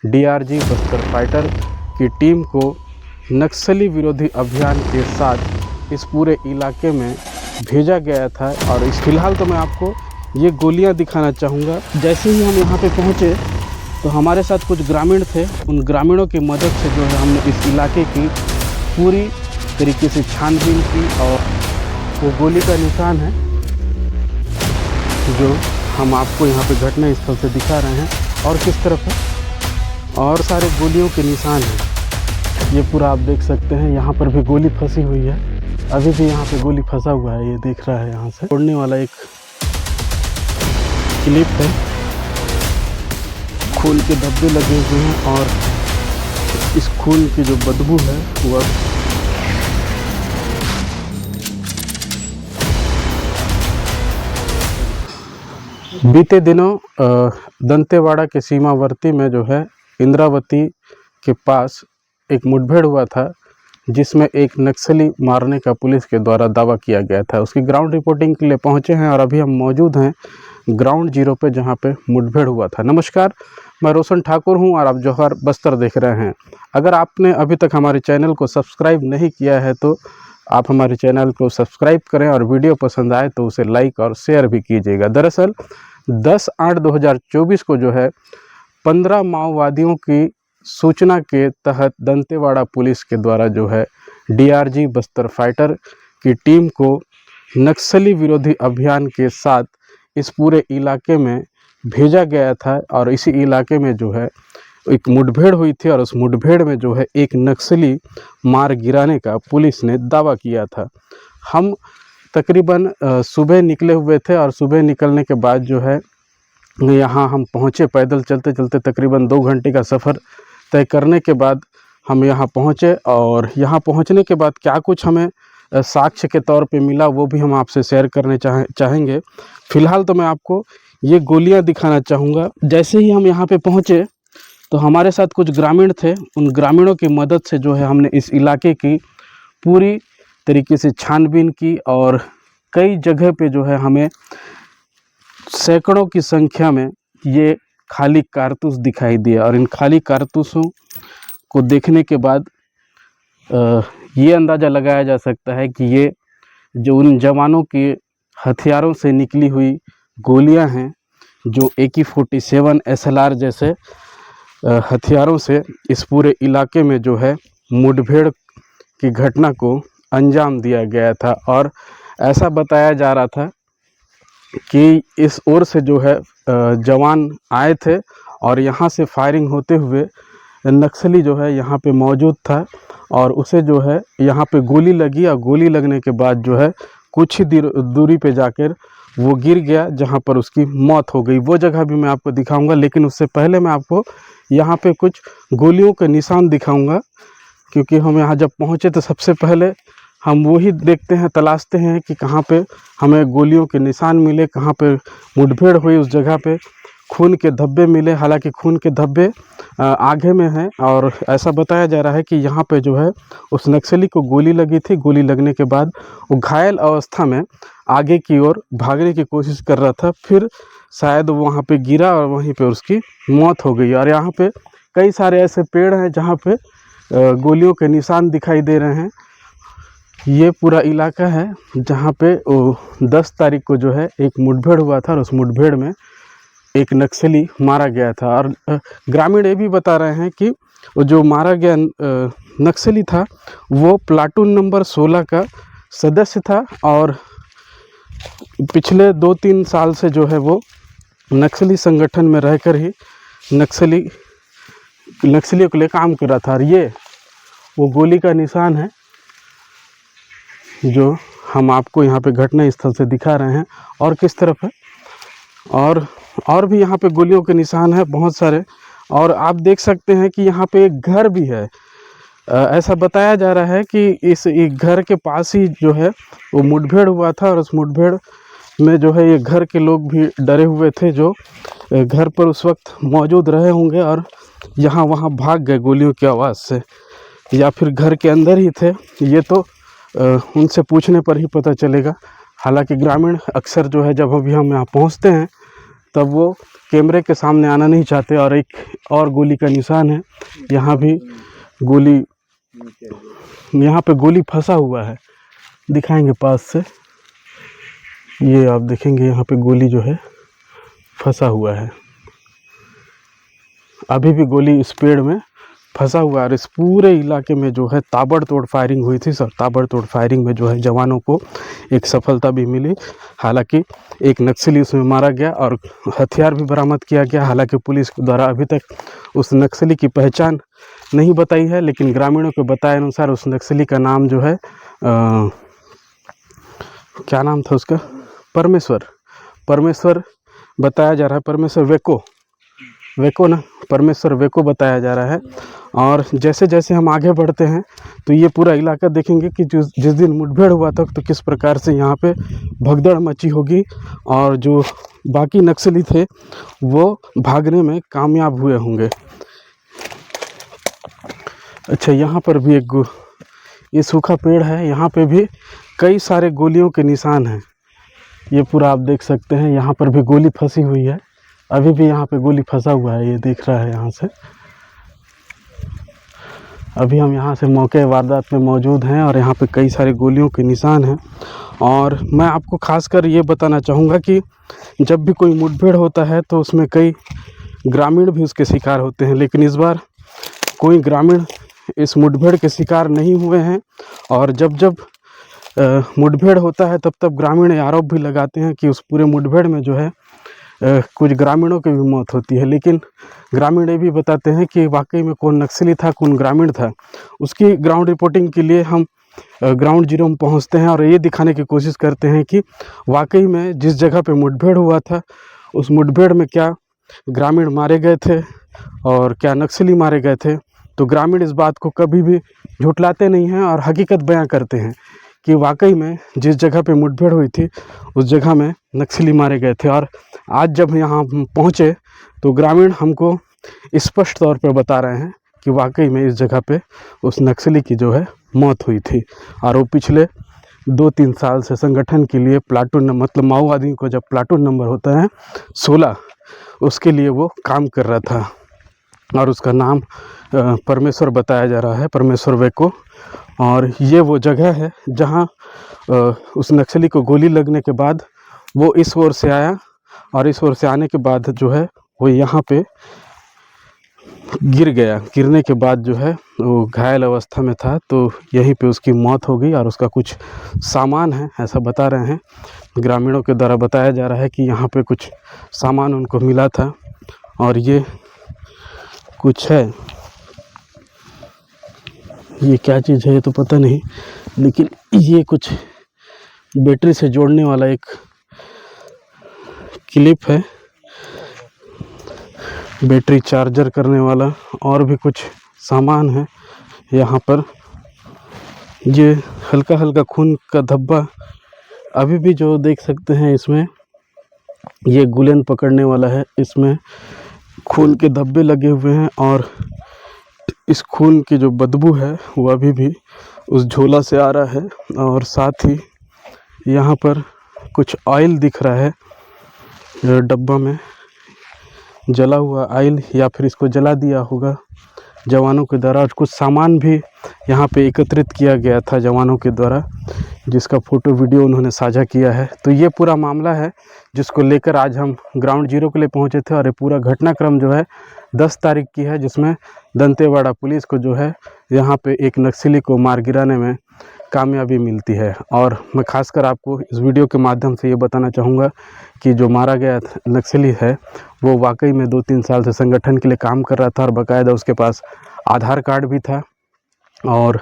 DRG Bastar fighter की team को नक्सली विरोधी अभियान के साथ इस पूरे इलाके में भेजा गया था। और इस फिलहाल तो मैं आपको ये गोलियां दिखाना चाहूँगा। जैसे ही हम यहाँ पे पहुँचे तो हमारे साथ कुछ ग्रामीण थे। उन ग्रामीणों की मदद से जो है हमने इस इलाके की पूरी तरीके से छानबीन की और वो गोली का निशान है जो हम आपको यहाँ पे घटना स्थल से दिखा रहे हैं। और किस तरफ है और सारे गोलियों के निशान हैं। ये पूरा आप देख सकते हैं, यहाँ पर भी गोली फंसी हुई है। अभी भी यहाँ पे गोली फंसा हुआ है, ये देख रहा है। यहाँ से तोड़ने वाला एक क्लिप है, खून के धब्बे लगे हुए हैं और इस खून की जो बदबू है वह बीते दिनों दंतेवाड़ा के सीमावर्ती में जो है इंद्रावती के पास एक मुठभेड़ हुआ था, जिसमें एक नक्सली मारने का पुलिस के द्वारा दावा किया गया था। उसकी ग्राउंड रिपोर्टिंग के लिए पहुंचे हैं और अभी हम मौजूद हैं ग्राउंड जीरो पे, जहां पे मुठभेड़ हुआ था। नमस्कार, मैं रोशन ठाकुर हूं और आप जौहर बस्तर देख रहे हैं। अगर आपने अभी तक हमारे चैनल को सब्सक्राइब नहीं किया है तो आप हमारे चैनल को सब्सक्राइब करें और वीडियो पसंद आए तो उसे लाइक और शेयर भी कीजिएगा। दरअसल 10/8/2024 को जो है 15 माओवादियों की सूचना के तहत दंतेवाड़ा पुलिस के द्वारा जो है डीआरजी बस्तर फाइटर की टीम को नक्सली विरोधी अभियान के साथ इस पूरे इलाके में भेजा गया था। और इसी इलाके में जो है एक मुठभेड़ हुई थी और उस मुठभेड़ में जो है एक नक्सली मार गिराने का पुलिस ने दावा किया था। हम तकरीबन सुबह निकले हुए थे और सुबह निकलने के बाद जो है यहाँ हम पहुँचे। पैदल चलते चलते तकरीबन 2 घंटे का सफ़र तय करने के बाद हम यहाँ पहुँचे। और यहाँ पहुँचने के बाद क्या कुछ हमें साक्ष्य के तौर पे मिला वो भी हम आपसे शेयर करने चाहेंगे। फ़िलहाल तो मैं आपको ये गोलियाँ दिखाना चाहूँगा। जैसे ही हम यहाँ पे पहुँचे तो हमारे साथ कुछ ग्रामीण थे। उन ग्रामीणों की मदद से जो है हमने इस इलाके की पूरी तरीके से छानबीन की और कई जगह पे जो है हमें सैकड़ों की संख्या में ये खाली कारतूस दिखाई दिया। और इन खाली कारतूसों को देखने के बाद ये अंदाज़ा लगाया जा सकता है कि ये जो उन जवानों के हथियारों से निकली हुई गोलियां हैं, जो AK-47 SLR जैसे हथियारों से इस पूरे इलाके में जो है मुठभेड़ की घटना को अंजाम दिया गया था। और ऐसा बताया जा रहा था कि इस ओर से जो है जवान आए थे और यहाँ से फायरिंग होते हुए नक्सली जो है यहाँ पे मौजूद था और उसे जो है यहाँ पे गोली लगी। और गोली लगने के बाद जो है कुछ ही दूरी पे जाकर वो गिर गया, जहाँ पर उसकी मौत हो गई। वो जगह भी मैं आपको दिखाऊंगा, लेकिन उससे पहले मैं आपको यहाँ पे कुछ गोलियों के निशान दिखाऊंगा, क्योंकि हम यहाँ जब पहुँचे तो सबसे पहले हम वही देखते हैं, तलाशते हैं कि कहाँ पे हमें गोलियों के निशान मिले, कहाँ पे मुठभेड़ हुई उस जगह पे खून के धब्बे मिले। हालांकि खून के धब्बे आगे में हैं और ऐसा बताया जा रहा है कि यहाँ पे जो है उस नक्सली को गोली लगी थी। गोली लगने के बाद वो घायल अवस्था में आगे की ओर भागने की कोशिश कर रहा था, फिर शायद वहाँ पे गिरा और वहीं पे उसकी मौत हो गई। और यहाँ पे कई सारे ऐसे पेड़ हैं जहाँ पे गोलियों के निशान दिखाई दे रहे हैं। ये पूरा इलाका है जहाँ पे 10 तारीख को जो है एक मुठभेड़ हुआ था और उस मुठभेड़ में एक नक्सली मारा गया था। और ग्रामीण ये भी बता रहे हैं कि वो जो मारा गया नक्सली था वो प्लाटून नंबर 16 का सदस्य था और पिछले 2-3 साल से जो है वो नक्सली संगठन में रहकर ही नक्सलियों के लिए काम कर रहा था। और ये वो गोली का निशान है जो हम आपको यहाँ पे घटना स्थल से दिखा रहे हैं। और किस तरफ है और भी यहाँ पे गोलियों के निशान है बहुत सारे। और आप देख सकते हैं कि यहाँ पे एक घर भी है। ऐसा बताया जा रहा है कि इस एक घर के पास ही जो है वो मुठभेड़ हुआ था और उस मुठभेड़ में जो है ये घर के लोग भी डरे हुए थे, जो घर पर उस वक्त मौजूद रहे होंगे और यहाँ वहाँ भाग गए गोलियों की आवाज़ से, या फिर घर के अंदर ही थे। ये तो उनसे पूछने पर ही पता चलेगा। हालांकि ग्रामीण अक्सर जो है जब अभी हम यहाँ पहुँचते हैं तब वो कैमरे के सामने आना नहीं चाहते। और एक और गोली का निशान है, यहाँ भी गोली, यहाँ पे गोली फंसा हुआ है, दिखाएंगे पास से। ये आप देखेंगे यहाँ पे गोली जो है फंसा हुआ है, अभी भी गोली इस पेड़ में फंसा हुआ है। और इस पूरे इलाके में जो है ताबड़तोड़ फायरिंग हुई थी सर। ताबड़तोड़ फायरिंग में जो है जवानों को एक सफलता भी मिली। हालांकि एक नक्सली उसमें मारा गया और हथियार भी बरामद किया गया। हालांकि पुलिस द्वारा अभी तक उस नक्सली की पहचान नहीं बताई है, लेकिन ग्रामीणों के बताए अनुसार उस नक्सली का नाम जो है क्या नाम था उसका, परमेश्वर बताया जा रहा है। परमेश्वर वेको ना, परमेश्वर वेको बताया जा रहा है। और जैसे जैसे हम आगे बढ़ते हैं तो ये पूरा इलाका देखेंगे कि जिस दिन मुठभेड़ हुआ था तो किस प्रकार से यहाँ पे भगदड़ मची होगी और जो बाकी नक्सली थे वो भागने में कामयाब हुए होंगे। अच्छा, यहाँ पर भी एक ये सूखा पेड़ है, यहाँ पे भी कई सारे गोलियों के निशान हैं। ये पूरा आप देख सकते हैं, यहाँ पर भी गोली फंसी हुई है, अभी भी यहाँ पे गोली फंसा हुआ है, ये दिख रहा है यहाँ से। अभी हम यहाँ से मौके वारदात में मौजूद हैं और यहाँ पे कई सारे गोलियों के निशान हैं। और मैं आपको खासकर ये बताना चाहूँगा कि जब भी कोई मुठभेड़ होता है तो उसमें कई ग्रामीण भी उसके शिकार होते हैं, लेकिन इस बार कोई ग्रामीण इस मुठभेड़ के शिकार नहीं हुए हैं। और जब मुठभेड़ होता है तब ग्रामीण आरोप भी लगाते हैं कि उस पूरे मुठभेड़ में जो है कुछ ग्रामीणों की भी मौत होती है। लेकिन ग्रामीण ये भी बताते हैं कि वाकई में कौन नक्सली था, कौन ग्रामीण था। उसकी ग्राउंड रिपोर्टिंग के लिए हम ग्राउंड जीरो में पहुंचते हैं और ये दिखाने की कोशिश करते हैं कि वाकई में जिस जगह पे मुठभेड़ हुआ था उस मुठभेड़ में क्या ग्रामीण मारे गए थे और क्या नक्सली मारे गए थे। तो ग्रामीण इस बात को कभी भी झुठलाते नहीं हैं और हकीकत बयां करते हैं कि वाकई में जिस जगह पे मुठभेड़ हुई थी उस जगह में नक्सली मारे गए थे। और आज जब यहाँ पहुँचे तो ग्रामीण हमको स्पष्ट तौर पर बता रहे हैं कि वाकई में इस जगह पे उस नक्सली की जो है मौत हुई थी और वो पिछले 2-3 साल से संगठन के लिए प्लाटून, मतलब माओवादियों को जब प्लाटून नंबर होता है 16, उसके लिए वो काम कर रहा था। और उसका नाम परमेश्वर बताया जा रहा है, परमेश्वर वेको। और ये वो जगह है जहाँ उस नक्सली को गोली लगने के बाद वो इस ओर से आया और इस ओर से आने के बाद जो है वो यहाँ पे गिर गया। गिरने के बाद जो है वो घायल अवस्था में था, तो यहीं पे उसकी मौत हो गई। और उसका कुछ सामान है ऐसा बता रहे हैं, ग्रामीणों के द्वारा बताया जा रहा है कि यहाँ पे कुछ सामान उनको मिला था। और ये कुछ है, ये क्या चीज़ है ये तो पता नहीं, लेकिन ये कुछ बैटरी से जोड़ने वाला एक क्लिप है, बैटरी चार्जर करने वाला, और भी कुछ सामान है यहाँ पर। ये हल्का हल्का खून का धब्बा अभी भी जो देख सकते हैं इसमें, ये गुलेन पकड़ने वाला है, इसमें खून के धब्बे लगे हुए हैं। और इस खून की जो बदबू है वो अभी भी उस झोला से आ रहा है। और साथ ही यहाँ पर कुछ ऑयल दिख रहा है डब्बा में, जला हुआ ऑयल, या फिर इसको जला दिया होगा जवानों के द्वारा। और कुछ सामान भी यहाँ पे एकत्रित किया गया था जवानों के द्वारा, जिसका फ़ोटो वीडियो उन्होंने साझा किया है। तो ये पूरा मामला है जिसको लेकर आज हम ग्राउंड जीरो के लिए पहुँचे थे। और ये पूरा घटनाक्रम जो है 10 तारीख की है, जिसमें दंतेवाड़ा पुलिस को जो है यहाँ पे एक नक्सली को मार गिराने में कामयाबी मिलती है। और मैं खासकर आपको इस वीडियो के माध्यम से ये बताना चाहूँगा कि जो मारा गया नक्सली है वो वाकई में 2-3 साल से संगठन के लिए काम कर रहा था और बाकायदा उसके पास आधार कार्ड भी था। और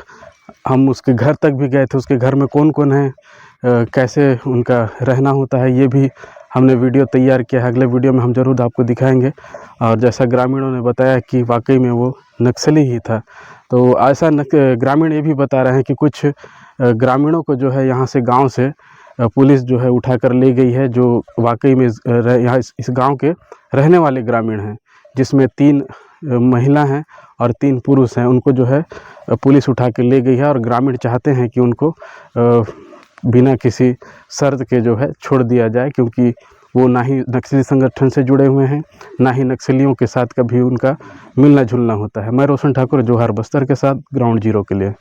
हम उसके घर तक भी गए थे, उसके घर में कौन कौन है, कैसे उनका रहना होता है, ये भी हमने वीडियो तैयार किया है। अगले वीडियो में हम ज़रूर आपको दिखाएंगे। और जैसा ग्रामीणों ने बताया कि वाकई में वो नक्सली ही था। तो ऐसा ग्रामीण ये भी बता रहे हैं कि कुछ ग्रामीणों को जो है यहाँ से गांव से पुलिस जो है उठा कर ले गई है, जो वाकई में यहाँ इस गांव के रहने वाले ग्रामीण हैं, जिसमें 3 महिला हैं और 3 पुरुष हैं। उनको जो है पुलिस उठा के ले गई है और ग्रामीण चाहते हैं कि उनको बिना किसी शर्त के जो है छोड़ दिया जाए, क्योंकि वो ना ही नक्सली संगठन से जुड़े हुए हैं, ना ही नक्सलियों के साथ कभी उनका मिलना जुलना होता है। मैं रोशन ठाकुर, जोहार बस्तर के साथ ग्राउंड जीरो के लिए।